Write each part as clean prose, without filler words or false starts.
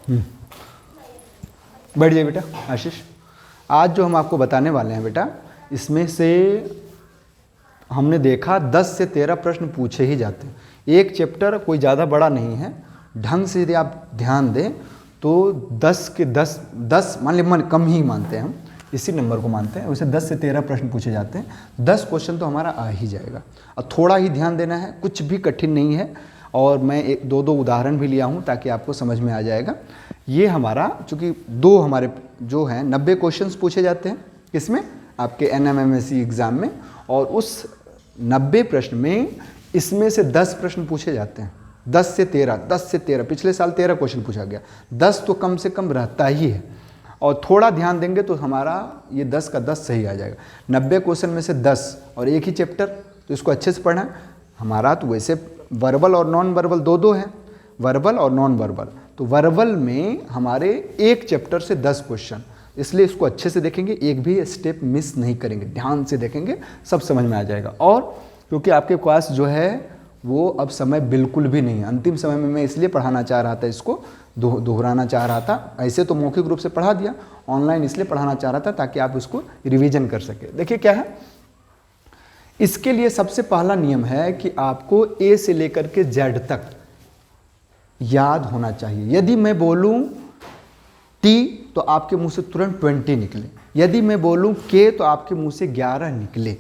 बैठ जाइए बेटा आशीष। आज जो हम आपको बताने वाले हैं बेटा, इसमें से हमने देखा 10 से 13 प्रश्न पूछे ही जाते हैं। एक चैप्टर कोई ज़्यादा बड़ा नहीं है, ढंग से यदि आप ध्यान दें तो 10 के 10 मान कम ही मानते हैं हम, इसी नंबर को मानते हैं। वैसे 10 से 13 प्रश्न पूछे जाते हैं। 10 क्वेश्चन तो हमारा आ ही जाएगा और थोड़ा ही ध्यान देना है, कुछ भी कठिन नहीं है। और मैं एक दो उदाहरण भी लिया हूँ ताकि आपको समझ में आ जाएगा। ये हमारा चूँकि दो हमारे जो हैं 90 क्वेश्चंस पूछे जाते हैं इसमें आपके NMMSC एग्ज़ाम में, और उस 90 प्रश्न में इसमें से 10 प्रश्न पूछे जाते हैं। 10 से 13 पिछले साल 13 क्वेश्चन पूछा गया, 10 तो कम से कम रहता ही है। और थोड़ा ध्यान देंगे तो हमारा ये 10 का 10 सही आ जाएगा। 90 क्वेश्चन में से 10 और एक ही चैप्टर, तो इसको अच्छे से पढ़ना। हमारा तो वैसे वर्बल और नॉन वर्बल दो हैं, वर्बल और नॉन वर्बल। तो वर्बल में हमारे एक चैप्टर से 10 क्वेश्चन, इसलिए इसको अच्छे से देखेंगे, एक भी स्टेप मिस नहीं करेंगे, ध्यान से देखेंगे, सब समझ में आ जाएगा। और क्योंकि आपके पास जो है वो अब समय बिल्कुल भी नहीं है, अंतिम समय में मैं इसलिए पढ़ाना चाह रहा था, इसको दोहराना चाह रहा था। ऐसे तो मौखिक रूप से पढ़ा दिया, ऑनलाइन इसलिए पढ़ाना चाह रहा था ताकि आप उसको रिवीजन कर सके। देखिए क्या है, इसके लिए सबसे पहला नियम है कि आपको A से लेकर के Z तक याद होना चाहिए। यदि मैं बोलूं T तो आपके मुंह से तुरंत 20 निकले, यदि मैं बोलूं K तो आपके मुंह से 11 निकले।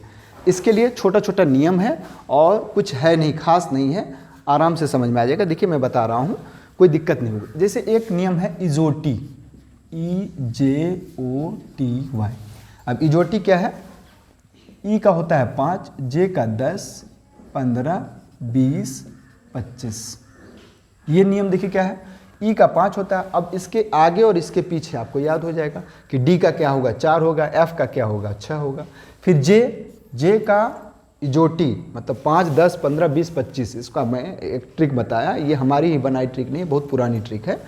इसके लिए छोटा छोटा नियम है और कुछ है नहीं, खास नहीं है, आराम से समझ में आ जाएगा। देखिए मैं बता रहा हूँ, कोई दिक्कत नहीं होगी। जैसे एक नियम है इजोटी, EJOTY। अब इजोटी क्या है, ई का होता है 5, जे का 10, 15, 20, 25। ये नियम देखिए क्या है, ई का 5 होता है। अब इसके आगे और इसके पीछे आपको याद हो जाएगा कि डी का क्या होगा, 4 होगा, एफ का क्या होगा, 6 होगा। फिर जे का इजोटी मतलब 5, 10, 15, 20, 25। इसका मैं एक ट्रिक बताया, ये हमारी ही बनाई ट्रिक नहीं है, बहुत पुरानी ट्रिक है।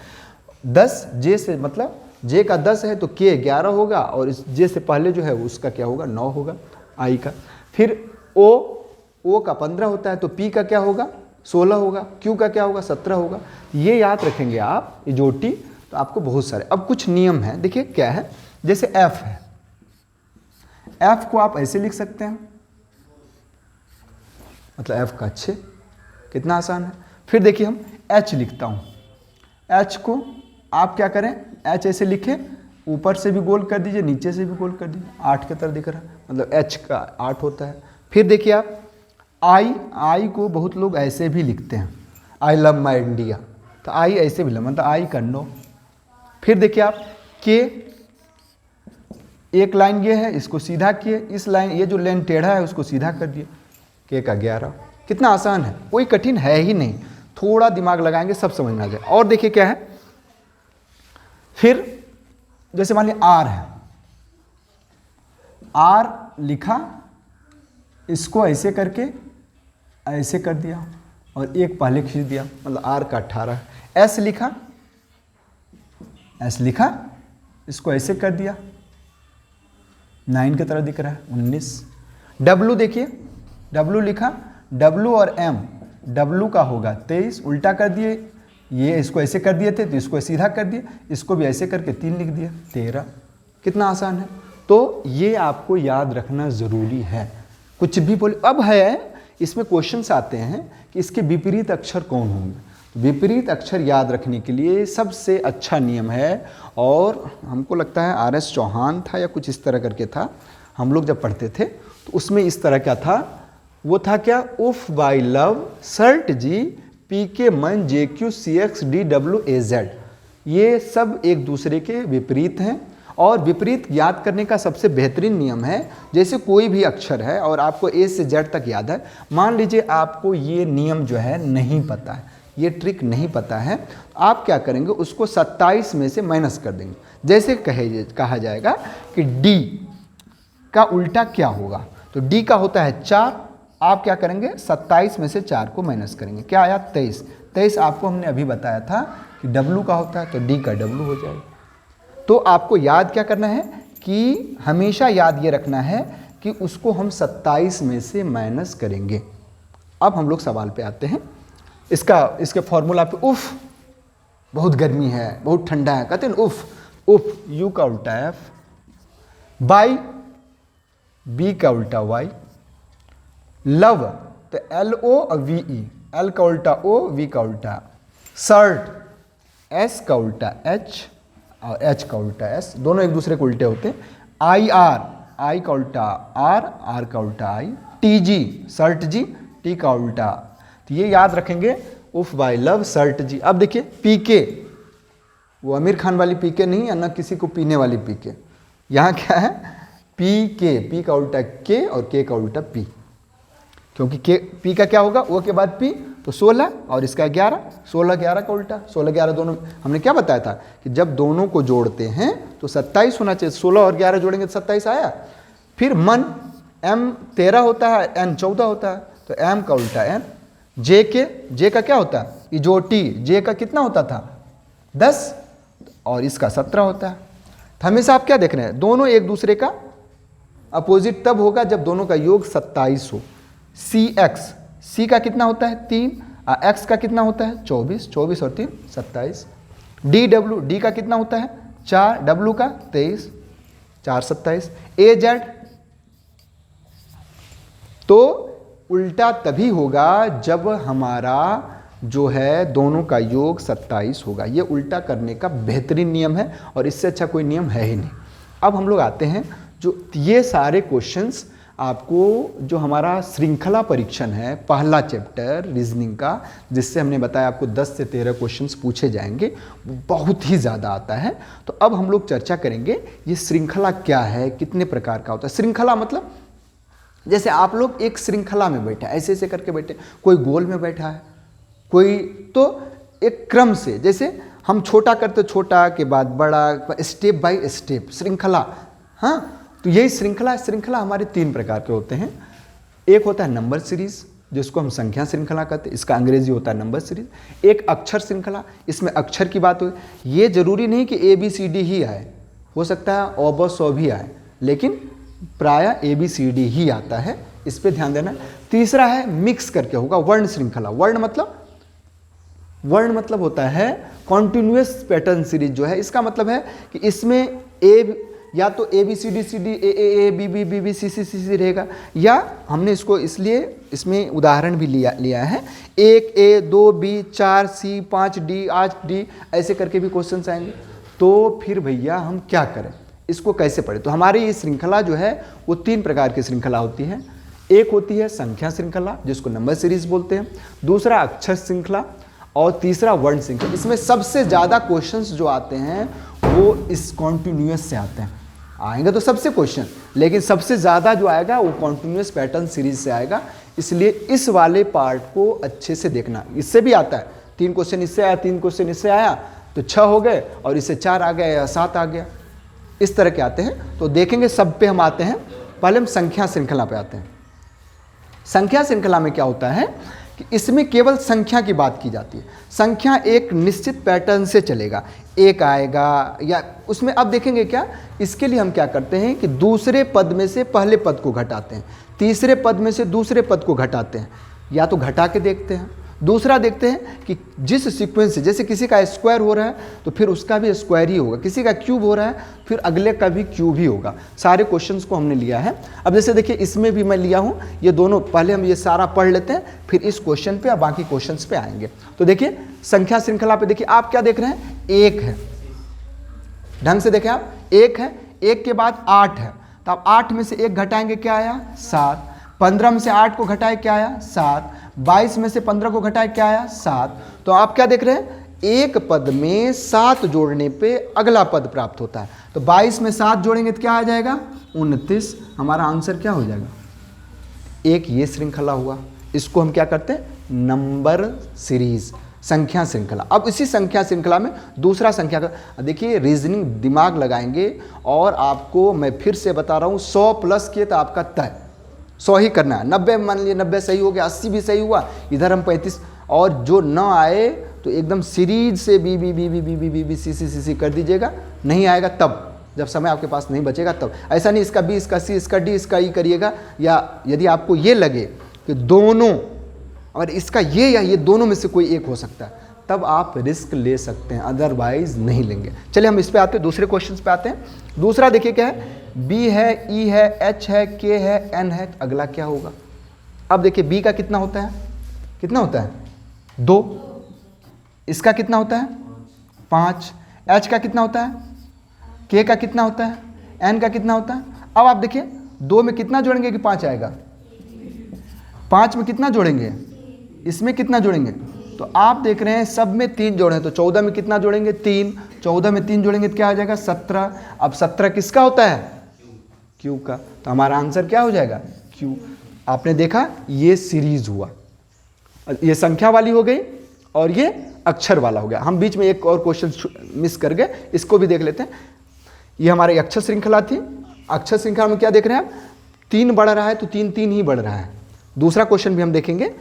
10 जे से मतलब जे का 10 है तो के 11 होगा, और इस जे से पहले जो है उसका क्या होगा, 9 होगा आई का। फिर ओ का 15 होता है तो पी का क्या होगा, 16 होगा, क्यू का क्या होगा, 17 होगा। ये याद रखेंगे आप इजोटी, तो आपको बहुत सारे। अब कुछ नियम है, देखिए क्या है। जैसे एफ है, एफ को आप ऐसे लिख सकते हैं, मतलब एफ का अच्छे, कितना आसान है। फिर देखिए हम एच लिखता हूँ, एच को आप क्या करें, एच ऐसे लिखें, ऊपर से भी गोल कर दीजिए, नीचे से भी गोल कर दीजिए, 8 की तरह दिख रहा है, मतलब एच का 8 होता है। फिर देखिए आप आई को बहुत लोग ऐसे भी लिखते हैं, आई लव माई इंडिया, तो आई ऐसे भी मतलब आई का 9। फिर देखिए आप के, एक लाइन ये है, इसको सीधा किए, इस लाइन ये जो लाइन टेढ़ा है उसको सीधा कर दिए, के का 11। कितना आसान है, कोई कठिन है ही नहीं, थोड़ा दिमाग लगाएंगे सब समझ में आ जाए। और देखिए क्या है, फिर जैसे मान लीजिए आर है, आर लिखा, इसको ऐसे करके ऐसे कर दिया और एक पहले खींच दिया, मतलब आर का 18। एस लिखा, एस लिखा, इसको ऐसे कर दिया, 9 की तरह दिख रहा है, 19। डब्लू देखिए, डब्लू लिखा, डब्लू और एम, डब्लू का होगा 23, उल्टा कर दिए, ये इसको ऐसे कर दिए थे तो इसको सीधा कर दिए, इसको भी ऐसे करके 3 लिख दिया, 13। कितना आसान है। तो ये आपको याद रखना ज़रूरी है, कुछ भी बोले। अब है इसमें क्वेश्चंस आते हैं कि इसके विपरीत अक्षर कौन होंगे। तो विपरीत अक्षर याद रखने के लिए सबसे अच्छा नियम है, और हमको लगता है RS चौहान था या कुछ इस तरह करके था, हम लोग जब पढ़ते थे तो उसमें इस तरह क्या था, वो था क्या, उफ बाई लव सर्ट जी PK मन JQ CX DW AZ। ये सब एक दूसरे के विपरीत हैं, और विपरीत याद करने का सबसे बेहतरीन नियम है, जैसे कोई भी अक्षर है और आपको A से Z तक याद है, मान लीजिए आपको ये नियम जो है नहीं पता है, ये ट्रिक नहीं पता है, आप क्या करेंगे, उसको 27 में से माइनस कर देंगे। जैसे कहा जाएगा कि D का उल्टा क्या होगा, तो D का होता है 4, आप क्या करेंगे, 27 में से 4 को माइनस करेंगे, क्या आया 23। 23 आपको हमने अभी बताया था कि W का होता है, तो D का W हो जाएगा। तो आपको याद क्या करना है कि हमेशा याद ये रखना है कि उसको हम 27 में से माइनस करेंगे। अब हम लोग सवाल पे आते हैं, इसके फॉर्मूला पे उफ बहुत गर्मी है, बहुत ठंडा है, कहते हैं उफ। उफ यू का उल्टा एफ, बाई बी का उल्टा वाई, लव तो एल ओ और वी ई, एल का उल्टा ओ, वी का उल्टा, शर्ट एस का उल्टा एच और एच का उल्टा एस, दोनों एक दूसरे के उल्टे होते हैं। आई आर, आई का उल्टा आर, आर का उल्टा आई, टी जी शर्ट जी, टी का उल्टा, तो ये याद रखेंगे उफ बाई लव शर्ट जी। अब देखिए पीके, वो आमिर खान वाली पीके नहीं है ना, किसी को पीने वाली पीके, यहाँ क्या है पी के, पी का उल्टा के और के का उल्टा पी, क्योंकि के पी का क्या होगा ओ के बाद पी, तो 16 और इसका 11, 16 11 का उल्टा, 16 11 दोनों, हमने क्या बताया था कि जब दोनों को जोड़ते हैं तो 27 होना चाहिए, 16 और 11 जोड़ेंगे तो 27 आया। फिर मन एम 13 होता है, एन 14 होता है, तो एम का उल्टा एन, जे के, जे का क्या होता है इजोटी, जे का कितना होता था 10 और इसका 17 होता है। तो हमेशा आप क्या देख रहे हैं, दोनों एक दूसरे का अपोजिट तब होगा जब दोनों का योग 27 हो। सी एक्स, सी का कितना होता है 3, एक्स का कितना होता है 24, 24 और 3 27। डी डब्ल्यू, डी का कितना होता है 4, डब्ल्यू का 23, 4 27। ए जेड, तो उल्टा तभी होगा जब हमारा जो है दोनों का योग 27 होगा। ये उल्टा करने का बेहतरीन नियम है और इससे अच्छा कोई नियम है ही नहीं। अब हम लोग आते हैं जो ये सारे क्वेश्चंस आपको जो हमारा श्रृंखला परीक्षण है पहला चैप्टर रीजनिंग का, जिससे हमने बताया आपको 10 से 13 क्वेश्चंस पूछे जाएंगे, बहुत ही ज़्यादा आता है। तो अब हम लोग चर्चा करेंगे ये श्रृंखला क्या है, कितने प्रकार का होता है। श्रृंखला मतलब जैसे आप लोग एक श्रृंखला में बैठे, ऐसे ऐसे करके बैठे, कोई गोल में बैठा है, कोई तो एक क्रम से, जैसे हम छोटा करते छोटा के बाद बड़ा, स्टेप बाय स्टेप श्रृंखला। हाँ, तो यही श्रृंखला। श्रृंखला हमारे 3 प्रकार के होते हैं। एक होता है नंबर सीरीज, जिसको हम संख्या श्रृंखला कहते हैं, इसका अंग्रेजी होता है नंबर सीरीज। एक अक्षर श्रृंखला, इसमें अक्षर की बात हो, ये जरूरी नहीं कि ABCD ही आए, हो सकता है अ ब स भी आए, लेकिन प्रायः ABCD ही आता है, इस पर ध्यान देना। तीसरा है मिक्स करके होगा वर्ण श्रृंखला। वर्ण मतलब होता है कॉन्टिन्यूअस पैटर्न सीरीज जो है, इसका मतलब है कि इसमें ए या तो ABCD CD A B B C C रहेगा, या हमने इसको इसलिए इसमें उदाहरण भी लिया है 1 A 2 B 4 C 5 D 8 D, ऐसे करके भी क्वेश्चंस आएंगे। तो फिर भैया हम क्या करें, इसको कैसे पढ़ें। तो हमारी ये श्रृंखला जो है वो 3 प्रकार की श्रृंखला होती है। एक होती है संख्या श्रृंखला, जिसको नंबर सीरीज बोलते हैं, दूसरा अक्षर श्रृंखला और तीसरा वर्ण श्रृंखला। इसमें सबसे ज़्यादा क्वेश्चंस जो आते हैं वो इस कॉन्टिन्यूअस से आते हैं, आएंगे तो सबसे क्वेश्चन, लेकिन सबसे ज़्यादा जो आएगा वो कॉन्टिन्यूअस पैटर्न सीरीज से आएगा। इसलिए इस वाले पार्ट को अच्छे से देखना। इससे भी आता है 3 क्वेश्चन इससे आया, 3 क्वेश्चन इससे आया तो 6 हो गए, और इससे 4 आ गया या 7 आ गया, इस तरह के आते हैं। तो देखेंगे सब पे हम आते हैं। पहले हम संख्या श्रृंखला पे आते हैं। संख्या श्रृंखला में क्या होता है कि इसमें केवल संख्या की बात की जाती है। संख्या एक निश्चित पैटर्न से चलेगा, एक आएगा या उसमें, अब देखेंगे क्या, इसके लिए हम क्या करते हैं कि दूसरे पद में से पहले पद को घटाते हैं, तीसरे पद में से दूसरे पद को घटाते हैं, या तो घटा के देखते हैं। दूसरा देखते हैं कि जिस सीक्वेंस से, जैसे किसी का स्क्वायर हो रहा है तो फिर उसका भी स्क्वायर ही होगा, किसी का क्यूब हो रहा है फिर अगले का भी क्यूब ही होगा। सारे क्वेश्चंस को हमने लिया है। अब जैसे देखिए इसमें भी मैं लिया हूँ, ये दोनों पहले हम ये सारा पढ़ लेते हैं, फिर इस क्वेश्चन पे और बाकी क्वेश्चंस पे आएंगे। तो देखिए संख्या श्रृंखला पे देखिए आप क्या देख रहे हैं, 1 है, ढंग से देखें आप, 1 है, 1 के बाद 8 है, तो आप 8 में से 1 घटाएंगे क्या आया 7, 15 में से 8 को घटाए क्या आया 7, 22 में से 15 को घटाए क्या आया 7। तो आप क्या देख रहे हैं, एक पद में 7 जोड़ने पे अगला पद प्राप्त होता है। तो 22 में 7 जोड़ेंगे तो क्या आ जाएगा 29। हमारा आंसर क्या हो जाएगा, एक ये श्रृंखला हुआ। इसको हम क्या करते हैं, नंबर सीरीज, संख्या श्रृंखला। अब इसी संख्या श्रृंखला में दूसरा संख्या का देखिए, रीजनिंग दिमाग लगाएंगे और आपको मैं फिर से बता रहा हूँ 100 प्लस किए तो आपका तय 100 ही करना है। 90 मान लीजिए 90 सही हो गया, 80 भी सही हुआ, इधर हम 35, और जो न आए तो एकदम सीरीज से B B B B B B B B C C C C कर दीजिएगा। नहीं आएगा तब, जब समय आपके पास नहीं बचेगा तब। ऐसा नहीं इसका बी इसका सी इसका डी इसका ई करिएगा, या यदि आपको ये लगे कि दोनों और इसका ये या ये दोनों में से कोई एक हो सकता है, तब आप रिस्क ले सकते हैं, अदरवाइज नहीं लेंगे। चलिए हम इस पे आते हैं, दूसरे क्वेश्चन पे आते हैं। दूसरा देखिए क्या है, बी है, ई है, एच है, के है, एन है, तो अगला क्या होगा। अब देखिए बी का कितना होता है, कितना होता है 2, इसका कितना होता है 5, एच का कितना होता है, के का कितना होता है, एन का कितना होता है। अब आप देखिए 2 में कितना जोड़ेंगे कि 5 आएगा, 5 में कितना जोड़ेंगे, इसमें कितना जोड़ेंगे, तो आप देख रहे हैं सब में 3 जोड़े हैं, तो 14 में कितना जोड़ेंगे 3, 14 में 3 जोड़ेंगे तो क्या आ जाएगा 17। अब 17 किसका होता है, क्यू का, तो हमारा आंसर क्या हो जाएगा क्यू। आपने देखा ये सीरीज हुआ, ये संख्या वाली हो गई और ये अक्षर वाला हो गया। हम बीच में एक और क्वेश्चन मिस कर गए, इसको भी देख लेते हैं। ये हमारी अक्षर श्रृंखला थी, अक्षर श्रृंखला में क्या देख रहे हैं आप, 3 बढ़ रहा है तो 3 3 ही बढ़ रहा है। दूसरा क्वेश्चन भी हम देखेंगे।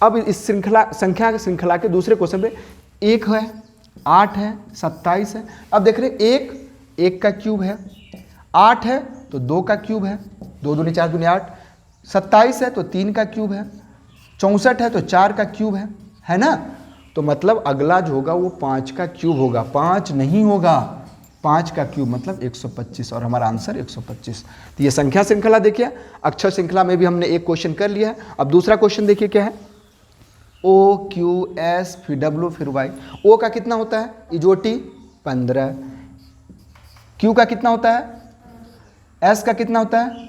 अब इस संख्या श्रृंखला के दूसरे क्वेश्चन पे 1 है, 8 है, 27 है। अब देख रहे हैं 1 का क्यूब है, 8 है तो 2 का क्यूब है, 2 दूनी 4 दूनी 8, 27 है तो 3 का क्यूब है, 64 है तो 4 का क्यूब है ना। तो मतलब अगला जो होगा वो 5 का क्यूब होगा, 5 नहीं होगा, 5 का क्यूब मतलब 125 और हमारा आंसर 125। तो ये संख्या श्रृंखला देखिए, अक्षर श्रृंखला में भी हमने एक क्वेश्चन कर लिया है। अब दूसरा क्वेश्चन देखिए क्या है, ओ क्यू एस फिर डब्ल्यू फिर वाई। ओ का कितना होता है इजोटी 15, क्यू का कितना होता है, एस का कितना होता है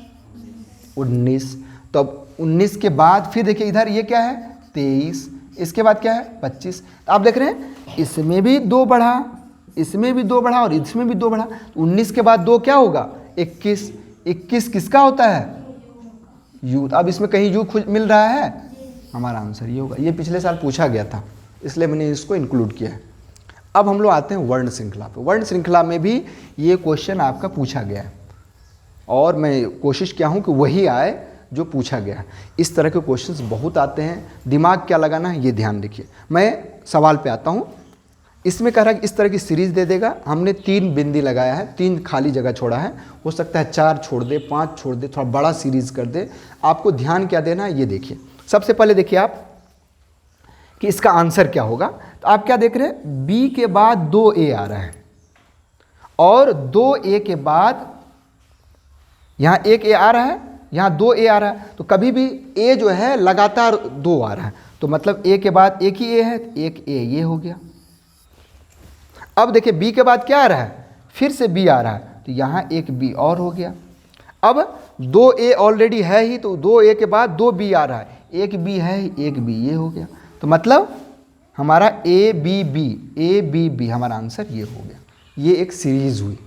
19। तो अब 19 के बाद फिर देखिए इधर ये क्या है 23, इसके बाद क्या है 25। आप देख रहे हैं इसमें भी 2 बढ़ा, इसमें भी 2 बढ़ा और इसमें भी 2 बढ़ा, 19 के बाद 2 क्या होगा 21, 21 किसका होता है यू। अब इसमें कहीं यू मिल रहा है, हमारा आंसर ये होगा। ये पिछले साल पूछा गया था इसलिए मैंने इसको इंक्लूड किया है। अब हम लोग आते हैं वर्ण श्रृंखला पे। वर्ण श्रृंखला में भी ये क्वेश्चन आपका पूछा गया है और मैं कोशिश किया हूँ कि वही आए जो पूछा गया है। इस तरह के क्वेश्चंस बहुत आते हैं, दिमाग क्या लगाना है ये ध्यान रखिए। मैं सवाल पे आता हूँ, इसमें कह रहा है कि इस तरह की सीरीज दे देगा, हमने 3 बिंदी लगाया है, 3 खाली जगह छोड़ा है, हो सकता है 4 छोड़ दे, 5 छोड़ दे, थोड़ा बड़ा सीरीज कर दे। आपको ध्यान क्या देना है ये देखिए। सबसे पहले देखिए आप कि इसका आंसर क्या होगा। तो आप क्या देख रहे हैं बी के बाद 2a आ रहा है और 2a के बाद यहाँ 1a आ रहा है, यहाँ 2a आ रहा है, तो कभी भी a जो है लगातार 2 आ रहा है, तो मतलब a के बाद एक ही a है, एक a ये हो गया। अब देखिए b के बाद क्या आ रहा है, फिर से b आ रहा है, तो यहाँ एक b और हो गया। अब 2a ऑलरेडी है ही, तो 2a के बाद 2b आ रहा है, एक b है ही, एक b ये हो गया। तो मतलब हमारा a b b हमारा आंसर ये हो गया। ये एक सीरीज हुई,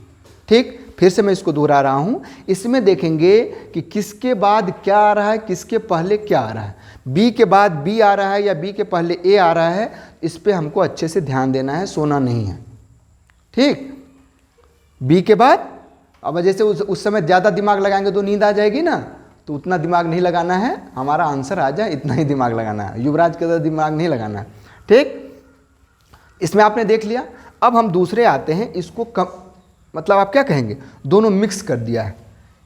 ठीक। फिर से मैं इसको दोहरा रहा हूँ, इसमें देखेंगे कि किसके बाद क्या आ रहा है, किसके पहले क्या आ रहा है। b के बाद b आ रहा है या b के पहले a आ रहा है, इस पर हमको अच्छे से ध्यान देना है, सोना नहीं है, ठीक। b के बाद अब जैसे उस समय ज़्यादा दिमाग लगाएंगे तो नींद आ जाएगी ना, तो उतना दिमाग नहीं लगाना है, हमारा आंसर आ जाए इतना ही दिमाग लगाना है, युवराज के तरह दिमाग नहीं लगाना है, ठीक। इसमें आपने देख लिया। अब हम दूसरे आते हैं, इसको कम मतलब आप क्या कहेंगे दोनों मिक्स कर दिया है।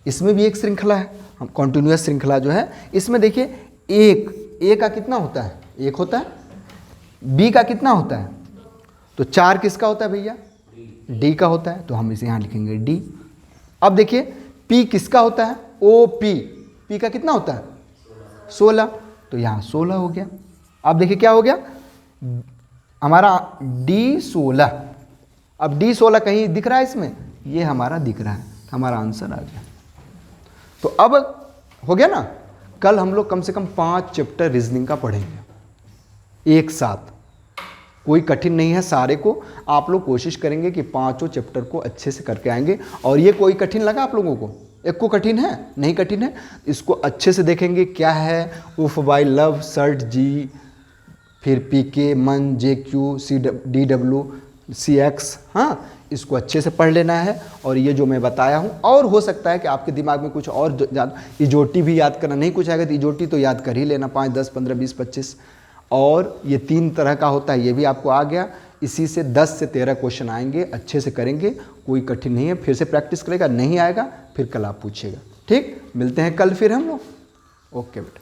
इसमें भी एक श्रृंखला है, हम कॉन्टिन्यूअस श्रृंखला जो है, इसमें देखिए ए का कितना होता है 1 होता है, बी का कितना होता है, तो 4 किसका होता है भैया डी का होता है, तो हम इसे यहाँ लिखेंगे डी। अब देखिए पी किसका होता है ओ पी का कितना होता है 16, तो यहाँ 16 हो गया। अब देखिए क्या हो गया हमारा D16। अब D16 कहीं दिख रहा है इसमें, ये हमारा दिख रहा है, हमारा आंसर आ गया। तो अब हो गया ना। कल हम लोग कम से कम 5 चैप्टर रीजनिंग का पढ़ेंगे एक साथ, कोई कठिन नहीं है, सारे को आप लोग कोशिश करेंगे कि 5 चैप्टर को अच्छे से करके आएंगे। और ये कोई कठिन लगा आप लोगों को, एक को कठिन है नहीं कठिन है, इसको अच्छे से देखेंगे क्या है उफ बाई लव सर्ट जी, फिर पीके मन JQ DW CX, हाँ इसको अच्छे से पढ़ लेना है। और ये जो मैं बताया हूँ, और हो सकता है कि आपके दिमाग में कुछ और ज़्यादा, इजोटी भी याद करना नहीं कुछ आएगा तो इजोटी तो याद कर ही लेना 5 10 15 20 25। और ये 3 तरह का होता है, ये भी आपको आ गया। इसी से 10 से 13 क्वेश्चन आएंगे, अच्छे से करेंगे, कोई कठिन नहीं है। फिर से प्रैक्टिस करेगा, नहीं आएगा फिर कल आप पूछिएगा, ठीक। मिलते हैं कल फिर हम लोग, ओके बेटा।